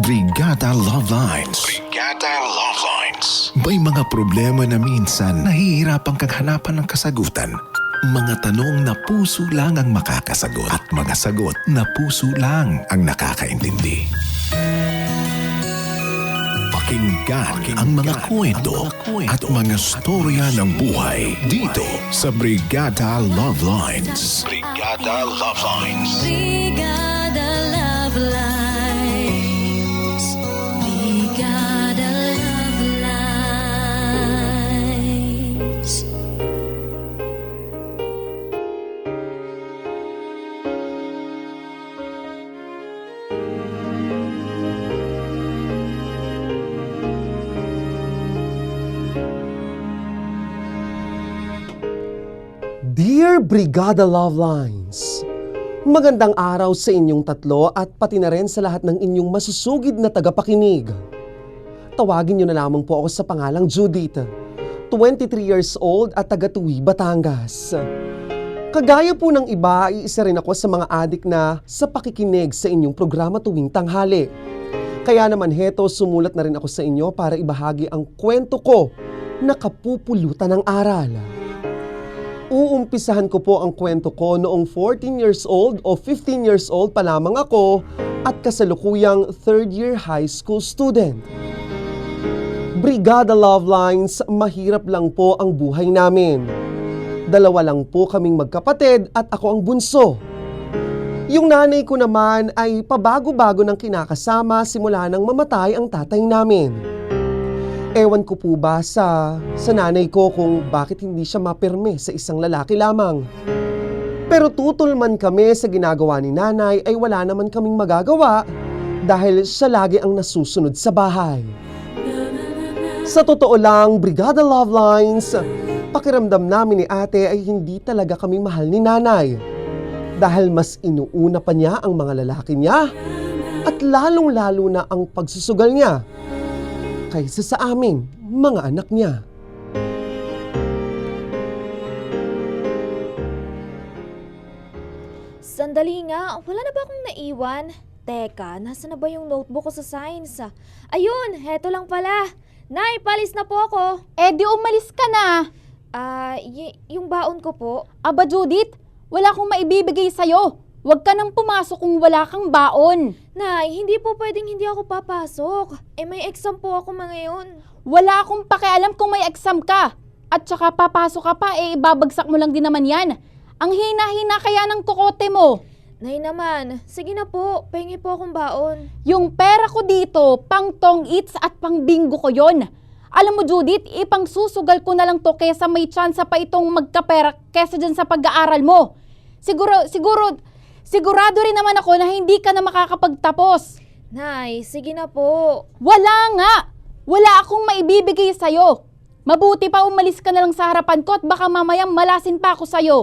Brigada Love Lines. Brigada Love Lines. May mga problema na minsan nahihirapan kang hanapan ng kasagutan. Mga tanong na puso lang ang makakasagot at mga sagot na puso lang ang nakakaintindi. Pakinggan ang mga kwento at mga storya ng buhay dito sa Brigada Love Lines. Brigada Love Lines. Brigada Love Lines. Brigada Love Lines. Dear Brigada Love Lines, magandang araw sa inyong tatlo at pati na rin sa lahat ng inyong masusugid na tagapakinig. Tawagin niyo na lamang po ako sa pangalang Judith, 23 years old at taga Tuwi, Batangas. Kagaya po ng iba, iisa rin ako sa mga adik na sa pakikinig sa inyong programa tuwing tanghali. Kaya naman heto, sumulat na rin ako sa inyo para ibahagi ang kwento ko na kapupulutan ng aral. Uumpisahan ko po ang kwento ko noong 14 years old o 15 years old pa lamang ako at kasalukuyang third year high school student. Brigada Love Lines, mahirap lang po ang buhay namin. Dalawa lang po kaming magkapatid at ako ang bunso. Yung nanay ko naman ay pabago-bago ng kinakasama simula nang mamatay ang tatay namin. Ewan ko po ba sa nanay ko kung bakit hindi siya mapirme sa isang lalaki lamang. Pero tutol man kami sa ginagawa ni nanay ay wala naman kaming magagawa dahil siya lagi ang nasusunod sa bahay. Sa totoo lang, Brigada Love Lines, pakiramdam namin ni ate ay hindi talaga kami mahal ni nanay. Dahil mas inuuna pa niya ang mga lalaki niya at lalong-lalo na ang pagsusugal niya kaysa sa amin, mga anak niya. Sandali nga, wala na ba akong naiwan? Teka, nasa na ba yung notebook ko sa science? Ayun, heto lang pala. Nay, palis na po ako. Eh di umalis ka na. Yung baon ko po. Aba Judith, wala akong maibibigay sa'yo. Huwag ka nang pumasok kung wala kang baon. Nay, hindi po pwedeng hindi ako papasok. May exam po ako ngayon. Wala akong pakialam kung may exam ka. At saka papasok ka pa, ibabagsak mo lang din naman yan. Ang hina-hina kaya ng kokote mo. Nay naman, sige na po, pengi po akong baon. Yung pera ko dito, pang tong eats at pang bingo ko yon. Alam mo Judith, ipang susugal ko na lang to kesa may tsansa pa itong magkapera kesa dyan sa pag-aaral mo. Sigurado rin naman ako na hindi ka na makakapagtapos. Nay, sige na po. Wala nga! Wala akong maibibigay sa'yo. Mabuti pa umalis ka na lang sa harapan ko at baka mamayang malasin pa ako sa'yo.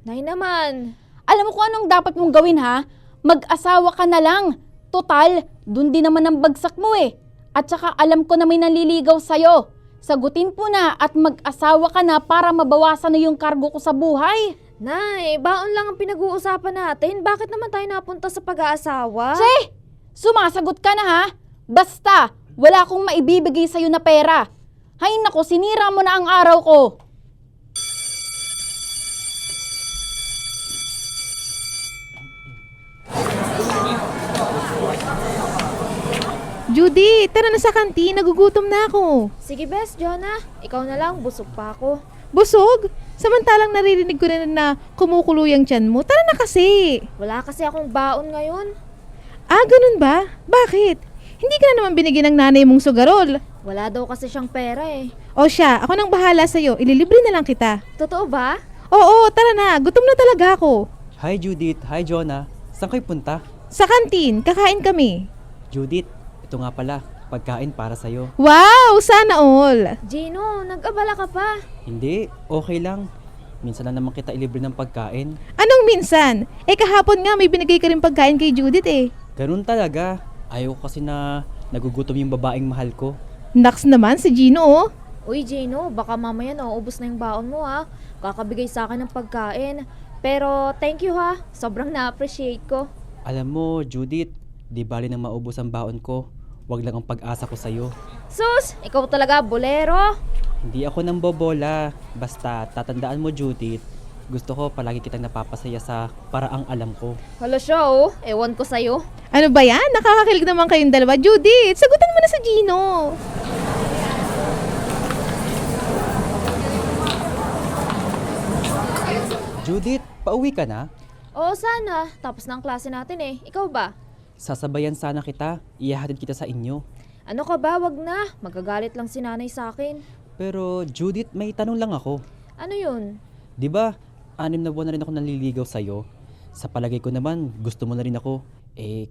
Nay naman. Alam mo kung anong dapat mong gawin ha? Mag-asawa ka na lang. Total, dun din naman ang bagsak mo eh. At saka alam ko na may naliligaw sa'yo. Sagutin po na at mag-asawa ka na para mabawasan na yung kargo ko sa buhay. Nay, baon lang ang pinag-uusapan natin. Bakit naman tayo napunta sa pag-aasawa? Che! Sumasagot ka na ha? Basta, wala akong maibibigay sa'yo na pera. Hay nako, sinira mo na ang araw ko. Judy, tara na sa kantin. Nagugutom na ako. Sige bes, Jonah. Ikaw na lang, busog pa ako. Busog? Samantalang naririnig ko rin na kumukulo yung tiyan mo. Tara na kasi. Wala kasi akong baon ngayon. Ah, ganun ba? Bakit? Hindi ka na naman binigyan ng nanay mong sugarol. Wala daw kasi siyang pera eh. O siya, ako nang bahala sa'yo. Ililibre na lang kita. Totoo ba? Oo, tara na. Gutom na talaga ako. Hi Judith, hi Jonah. Saan kayo punta? Sa kantin, kakain kami. Judith, ito nga pala, pagkain para sa'yo. Wow, sana all. Gino, nag-abala ka pa. Hindi, okay lang. Minsan na naman kita ilibre ng pagkain. Anong minsan? Kahapon nga may binigay ka rin pagkain kay Judith eh. Ganun talaga. Ayaw ko kasi na nagugutom yung babaeng mahal ko. Naks naman si Gino oh. Uy Gino, baka mamaya nauubos na yung baon mo ha. Kakabigay sa akin ng pagkain. Pero thank you ha, sobrang na-appreciate ko. Alam mo, Judith, di bali nang maubos ang baon ko. Wag lang ang pag-asa ko sa'yo. Sus, ikaw talaga, bolero. Hindi ako nang bobola. Basta tatandaan mo, Judith. Gusto ko palagi kitang napapasaya sa paraang alam ko. Hala siya oh, ewan ko sa'yo. Ano ba yan? Nakakakilig naman kayong dalawa. Judith, sagutan mo na sa Gino. Judith, pauwi ka na? Oo sana, tapos na ang klase natin eh. Ikaw ba? Sasabayan sana kita. Ihahatid kita sa inyo. Ano ka ba? Wag na. Magagalit lang si nanay sa akin. Pero Judith, may tanong lang ako. Ano yun? 'Di ba? 6 na buwan na rin ako nanliligaw sa'yo. Sa palagay ko naman, gusto mo na rin ako.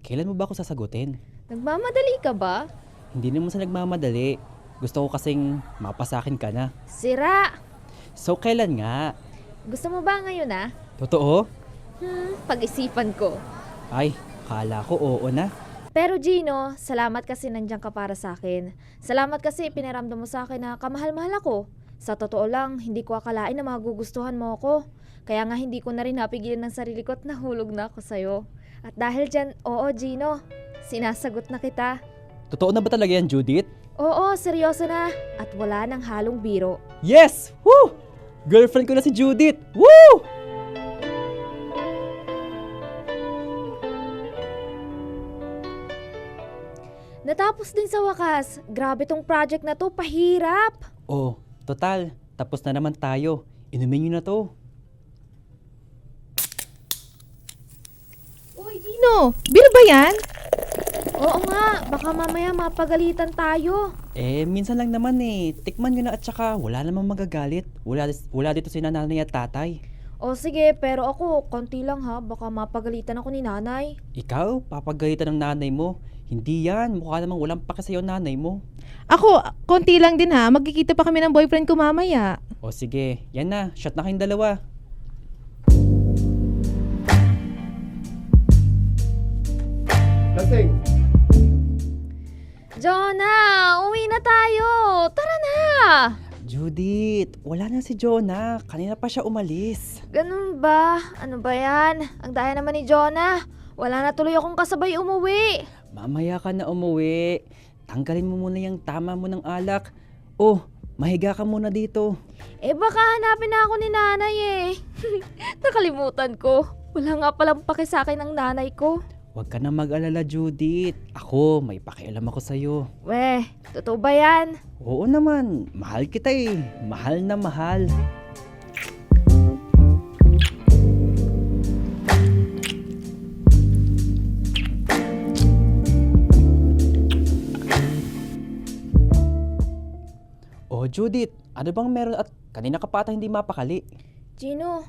Kailan mo ba ako sasagutin? Nagmamadali ka ba? Hindi naman sa nagmamadali. Gusto ko kasing mapasakin ka na. Sira! So, kailan nga? Gusto mo ba ngayon ah? Totoo? Pag-isipan ko. Ay, kala ko oo na. Pero Gino, salamat kasi nandiyan ka para sa akin. Salamat kasi pinaramdam mo sa akin na kamahal-mahal ako. Sa totoo lang, hindi ko akalain na magugustuhan mo ako. Kaya nga hindi ko na rin napigilan ng sarili ko at nahulog na ako sa'yo. At dahil dyan, oo Gino, sinasagot na kita. Totoo na ba talaga yan, Judith? Oo, seryoso na. At wala nang halong biro. Yes! Woo! Girlfriend ko na si Judith! Woo! Natapos din sa wakas. Grabe tong project na to, pahirap. Oh, total. Tapos na naman tayo. Inumin nyo na to. Uy, Gino, biro ba yan? Oo nga, baka mamaya mapagalitan tayo. Minsan lang naman Tikman nyo na at saka wala namang magagalit. Wala dito si nanay at tatay. O sige, pero ako, konti lang ha, baka mapagalitan ako ni nanay. Ikaw, papagalitan ng nanay mo. Hindi yan. Mukha namang walang pake sa'yo nanay mo. Ako, konti lang din ha. Magkikita pa kami ng boyfriend ko mamaya. O sige, yan na. Shot na kayong dalawa. Lasing. Jonah, uwi na tayo. Tara na. Judith, wala na si Jonah. Kanina pa siya umalis. Ganun ba? Ano ba yan? Ang daya naman ni Jonah. Wala na tuloy akong kasabay umuwi. Mamaya ka na umuwi. Tanggalin mo muna yung tama mo ng alak. Oh, mahiga ka muna dito. Baka hanapin na ako ni nanay eh. Nakalimutan ko. Wala nga palang pake sa akin ng nanay ko. Huwag ka na mag-alala, Judith. Ako, may pakialam ako sa'yo. Weh, totoo ba yan? Oo naman, mahal kita Mahal na mahal. Oh, Judith, ano bang meron at kanina ka pa ata hindi mapakali? Gino,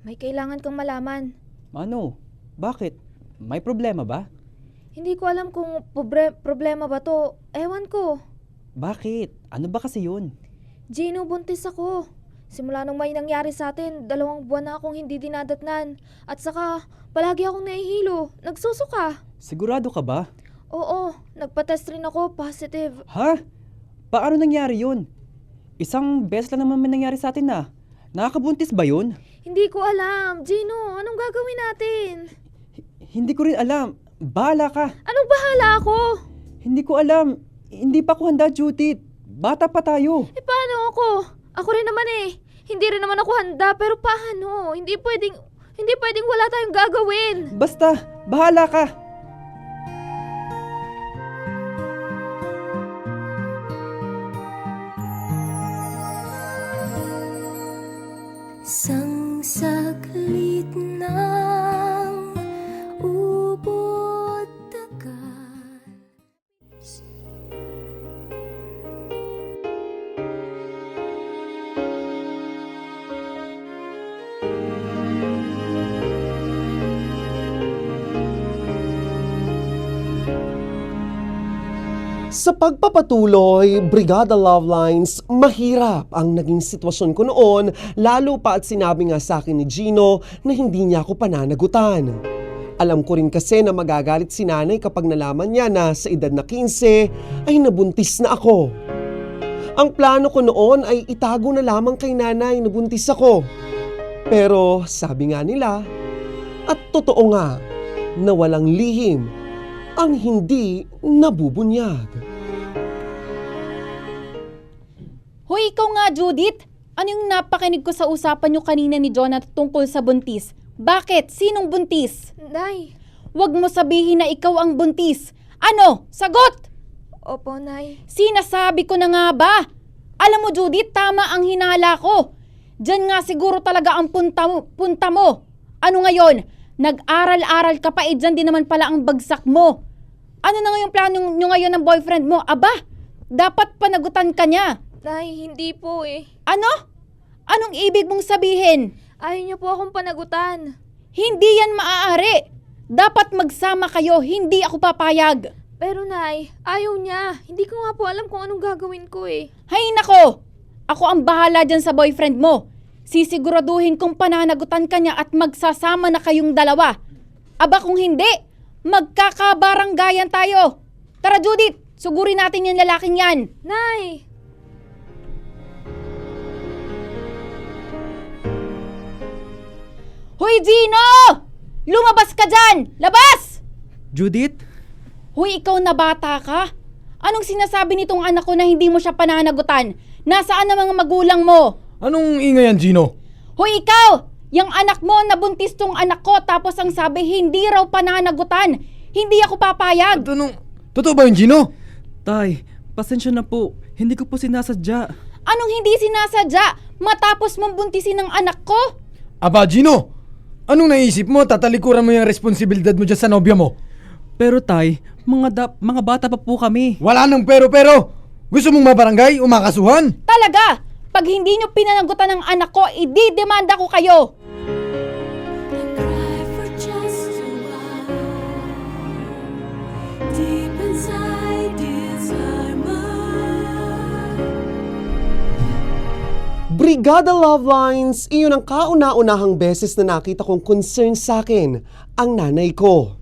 may kailangan kang malaman. Ano? Bakit? May problema ba? Hindi ko alam kung problema ba to. Ewan ko. Bakit? Ano ba kasi yun? Gino, buntis ako. Simula nung may nangyari sa atin, 2 buwan na akong hindi dinadatnan. At saka, palagi akong nahihilo. Nagsusuka. Sigurado ka ba? Oo, nagpa-test rin ako, positive. Ha? Paano nangyari yun? Isang beses lang naman may nangyari sa atin na. Nakakabuntis ba yun? Hindi ko alam. Gino, anong gagawin natin? Hindi ko rin alam. Bahala ka. Anong bahala ako? Hindi ko alam. Hindi pa ako handa, Judith. Bata pa tayo. Paano ako? Ako rin naman eh. Hindi rin naman ako handa, pero paano? Hindi pwedeng wala tayong gagawin. Basta, bahala ka. Isang saglit ng ubod tagal. Sa pagpapatuloy, Brigada Love Lines, mahirap ang naging sitwasyon ko noon, lalo pa at sinabi nga sa akin ni Gino na hindi niya ako pananagutan. Alam ko rin kasi na magagalit si nanay kapag nalaman niya na sa edad na 15 ay nabuntis na ako. Ang plano ko noon ay itago na lamang kay nanay na buntis ako. Pero sabi nga nila, at totoo nga, na walang lihim ang hindi nabubunyag. Hoy, ikaw nga, Judith! Ano yung napakinig ko sa usapan nyo kanina ni Jonathan tungkol sa buntis? Bakit? Sinong buntis? Nay. Huwag mo sabihin na ikaw ang buntis. Ano? Sagot! Opo, Nay. Sinasabi ko na nga ba? Alam mo, Judith, tama ang hinala ko. Diyan nga siguro talaga ang punta mo. Ano ngayon? Nag-aral-aral ka pa, dyan din naman pala ang bagsak mo. Ano na ngayong plano nyo ngayon ng boyfriend mo? Aba, dapat panagutan ka niya. Nay, hindi po eh. Ano? Anong ibig mong sabihin? Ayaw niyo po akong panagutan. Hindi yan maaari. Dapat magsama kayo, hindi ako papayag. Pero Nay, ayaw niya. Hindi ko nga po alam kung anong gagawin ko eh. Hay nako! Ako ang bahala dyan sa boyfriend mo. Sisiguraduhin kong pananagutan ka niya at magsasama na kayong dalawa. Aba kung hindi, magkakabaranggayan tayo. Tara Judith, sugurin natin yung lalaking yan. Nay! Hoy Gino! Lumabas ka dyan! Labas! Judith? Hoy, ikaw na bata ka? Anong sinasabi nitong anak ko na hindi mo siya pananagutan? Nasaan ang mga magulang mo? Anong ingay yan, Gino? Hoy, ikaw! Yang anak mo, nabuntis tong anak ko tapos ang sabi hindi raw pananagutan. Hindi ako papayag. Totoo ba yun, Gino? Tay, pasensya na po. Hindi ko po sinasadya. Anong hindi sinasadya? Matapos mong buntisin ng anak ko? Aba, Gino! Anong naisip mo? Tatalikuran mo yung responsibilidad mo dyan sa nobya mo? Pero tay, mga bata pa po kami. Wala nang pero-pero! Gusto mong mabarangay? Umakasuhan? Talaga! Pag hindi nyo pinanagutan ng anak ko, ididemanda ko kayo! Cry for just a while. Deep inside is our mind. Brigada Love Lines, iyon ang kauna-unahang beses na nakita kong concern sa akin, ang nanay ko.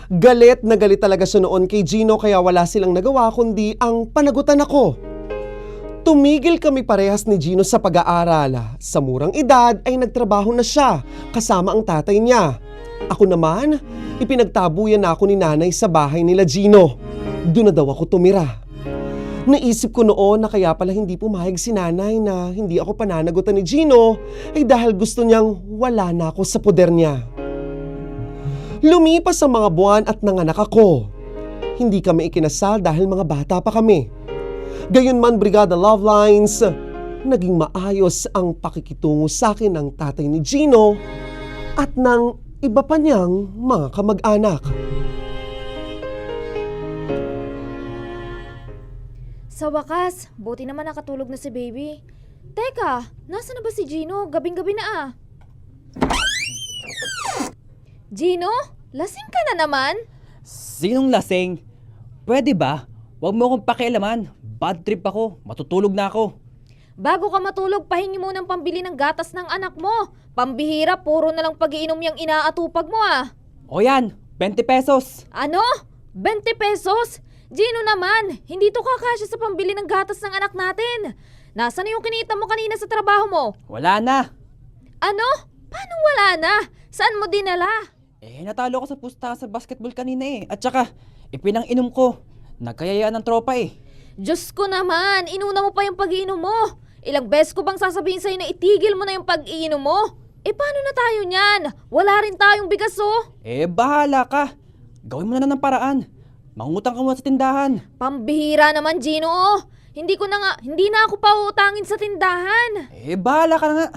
Galit na galit talaga siya noon kay Gino kaya wala silang nagawa kundi ang panagutan ako. Tumigil kami parehas ni Gino sa pag-aaral. Sa murang edad ay nagtrabaho na siya kasama ang tatay niya. Ako naman, ipinagtabuyan na ako ni nanay sa bahay nila Gino. Doon na daw ako tumira. Naisip ko noon na kaya pala hindi pumayag si nanay na hindi ako pananagutan ni Gino ay dahil gusto niyang wala na ako sa poder niya. Lumipas ang mga buwan at nanganak ako. Hindi kami ikinasal dahil mga bata pa kami. Gayunman Brigada Love Lines, naging maayos ang pakikitungo sa akin ng tatay ni Gino at ng iba pa niyang mga kamag-anak. Sa wakas, buti naman nakatulog na si baby. Teka, nasa na ba si Gino? Gabing-gabi na ah. Gino? Lasing ka na naman? Sinong lasing? Pwede ba? Huwag mo akong pakialaman. Bad trip ako. Matutulog na ako. Bago ka matulog, pahingi mo ng pambili ng gatas ng anak mo. Pambihira, puro na lang pag-iinom yung inaatupag mo ah. O yan, 20 pesos. Ano? 20 pesos? Gino naman, hindi to kakasya sa pambili ng gatas ng anak natin. Nasaan na yung kinita mo kanina sa trabaho mo? Wala na. Ano? Paano wala na? Saan mo dinala? Natalo ko sa pusta sa basketball kanina eh. At saka, ipinang-inom ko. Nagkayayaan ng tropa eh. Diyos ko naman, inuna mo pa yung pag-iinom mo. Ilang beses ko bang sasabihin sa'yo na itigil mo na yung pag-iinom mo? Paano na tayo niyan? Wala rin tayong bigas oh. Bahala ka. Gawin mo na ng paraan. Mangutang ka muna sa tindahan. Pambihira naman, Gino oh. Hindi na ako pa uutangin sa tindahan. Bahala ka na nga.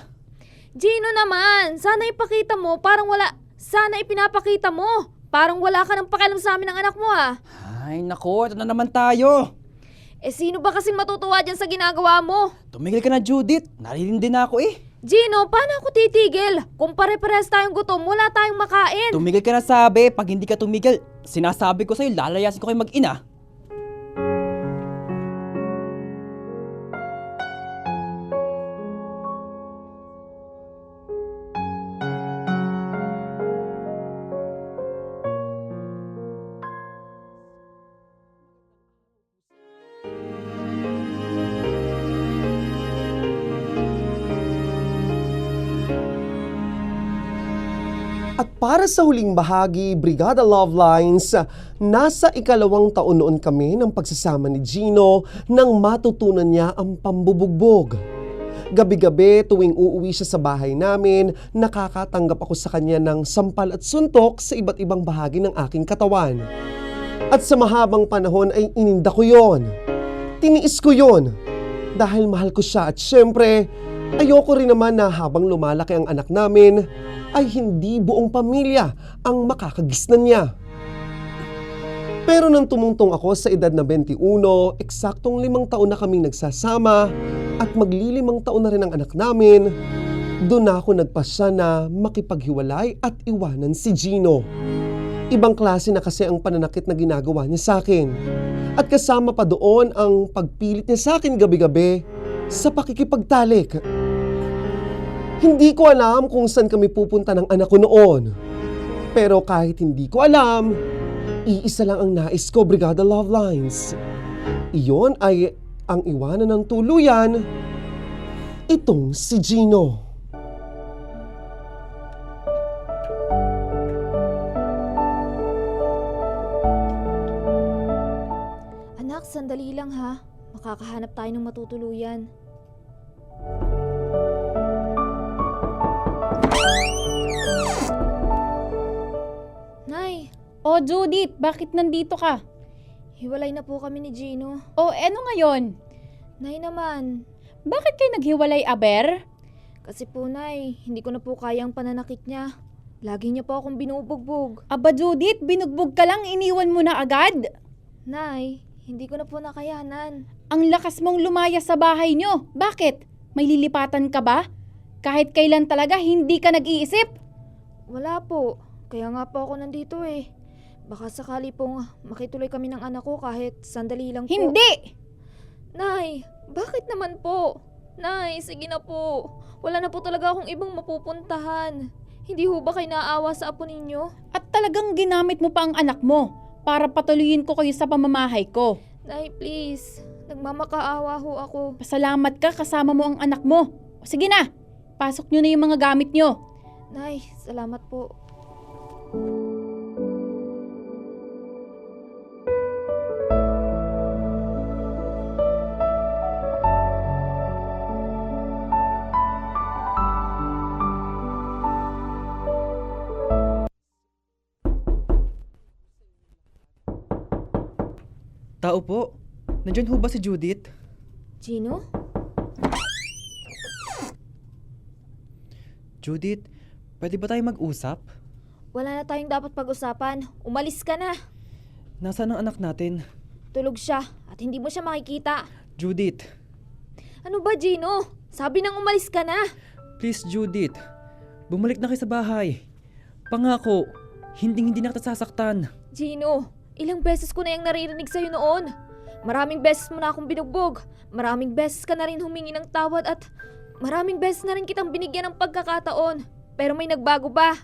Gino naman, sana ipakita mo parang wala. Sana ipinapakita mo. Parang wala ka ng pakialam sa amin ng anak mo ah. Ay nako, ito na naman tayo. Sino ba kasing matutuwa dyan sa ginagawa mo? Tumigil ka na Judith. Naririndi na ako eh. Gino, paano ako titigil? Kung pare-parehas tayong gutom, wala tayong makain. Tumigil ka na sabi. Pag hindi ka tumigil, sinasabi ko sa'yo, lalayasin ko kayo mag-ina. At para sa huling bahagi, Brigada Love Lines, nasa 2nd taon noon kami ng pagsasama ni Gino nang matutunan niya ang pambubugbog. Gabi-gabi tuwing uuwi siya sa bahay namin, nakakatanggap ako sa kanya ng sampal at suntok sa iba't ibang bahagi ng aking katawan. At sa mahabang panahon ay ininda ko yon. Tiniis ko yon dahil mahal ko siya at syempre, ayoko rin naman na habang lumalaki ang anak namin, ay hindi buong pamilya ang makakagisnan niya. Pero nang tumungtong ako sa edad na 21, eksaktong 5 taon na kaming nagsasama at magli5 taon na rin ang anak namin, doon ako nagpasya na makipaghiwalay at iwanan si Gino. Ibang klase na kasi ang pananakit na ginagawa niya sa akin. At kasama pa doon ang pagpilit niya sa akin gabi-gabi sa pakikipagtalik. Hindi ko alam kung saan kami pupunta ng anak ko noon. Pero kahit hindi ko alam, iisa lang ang nais ko, Brigada Love Lines. Iyon ay ang iwanan ng tuluyan, itong si Gino. Anak, sandali lang ha. Makakahanap tayo ng matutuluyan. Nay, O Judith, bakit nandito ka? hiwalay na po kami ni Gino. O ano ngayon? Nay naman, Bakit kayo naghiwalay, aber? kasi po nay, hindi ko na po kaya ang pananakit niya. Lagi niya po akong binubugbog. Aba Judith, binugbog ka lang, iniwan mo na agad. Nay, hindi ko na po nakayanan. Ang lakas mong lumaya sa bahay nyo. Bakit? May lilipatan ka ba? Kahit kailan talaga hindi ka nag-iisip? Wala po. Kaya nga po ako nandito eh. Baka sakali pong makituloy kami ng anak ko kahit sandali lang po. Hindi! Nay, bakit naman po? Nay, sige na po. Wala na po talaga akong ibang mapupuntahan. Hindi ho ba kayo naaawa sa apo ninyo? At talagang ginamit mo pa ang anak mo para patuloyin ko kayo sa pamamahay ko. Nay, please. Nagmamakaawa ho ako. Pasalamat ka kasama mo ang anak mo. O sige na, pasok nyo na yung mga gamit nyo. Nay, salamat po. Tao po. Nandyan ho ba si Judith? Gino? Judith, pwede ba tayo mag-usap? Wala na tayong dapat pag-usapan. Umalis ka na. Nasaan ang anak natin? Tulog siya at hindi mo siya makikita. Judith, Ano ba, Gino? Sabi nang umalis ka na. please Judith. Bumalik na kayo sa bahay. Pangako, hindi na kita sasaktan. Gino, ilang beses ko na yung naririnig sa'yo noon. Maraming beses mo na akong binugbog. Maraming beses ka na rin humingi ng tawad at maraming beses na rin kitang binigyan ng pagkakataon. Pero may nagbago ba?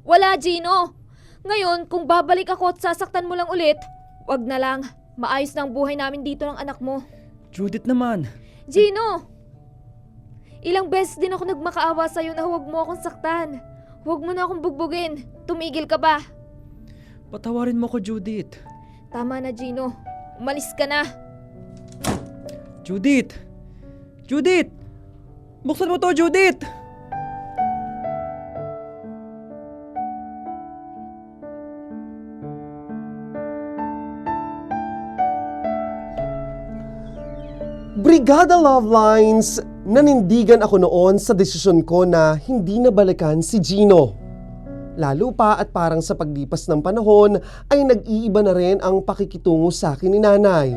Wala, Gino. Ngayon, kung babalik ako at sasaktan mo lang ulit, wag na lang. Maayos na ang buhay namin dito ng anak mo. Judith naman. Gino! Ilang beses din ako nagmakaawa sa'yo na huwag mo akong saktan. Huwag mo na akong bugbugin. Tumigil ka ba? Patawarin mo ko, Judith. Tama na, Gino. Umalis ka na. Judith! Judith! Buksan mo to, Judith! Brigada Love Lines, nanindigan ako noon sa desisyon ko na hindi na balikan si Gino. Lalo pa at parang sa paglipas ng panahon ay nag-iiba na rin ang pakikitungo sa akin ni nanay.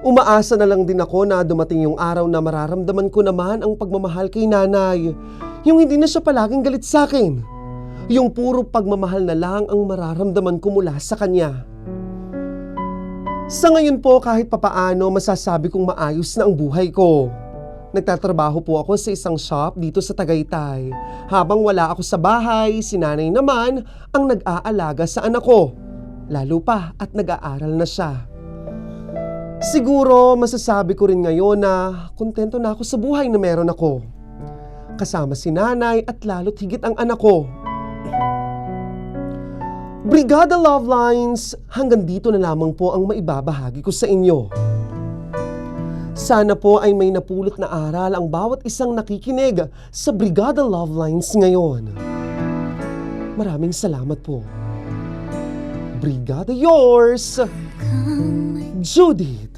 Umaasa na lang din ako na dumating yung araw na mararamdaman ko naman ang pagmamahal kay nanay. Yung hindi na siya palaging galit sa akin. Yung puro pagmamahal na lang ang mararamdaman ko mula sa kanya. Sa ngayon po kahit papaano masasabi kong maayos na ang buhay ko. Nagtatrabaho po ako sa isang shop dito sa Tagaytay. Habang wala ako sa bahay, si nanay naman ang nag-aalaga sa anak ko. Lalo pa at nag-aaral na siya. Siguro masasabi ko rin ngayon na kontento na ako sa buhay na meron ako. Kasama si nanay at lalo't higit ang anak ko. Brigada Love Lines, hanggang dito na lamang po ang maibabahagi ko sa inyo. Sana po ay may napulot na aral ang bawat isang nakikinig sa Brigada Love Lines ngayon. Maraming salamat po. Brigada yours, Judith.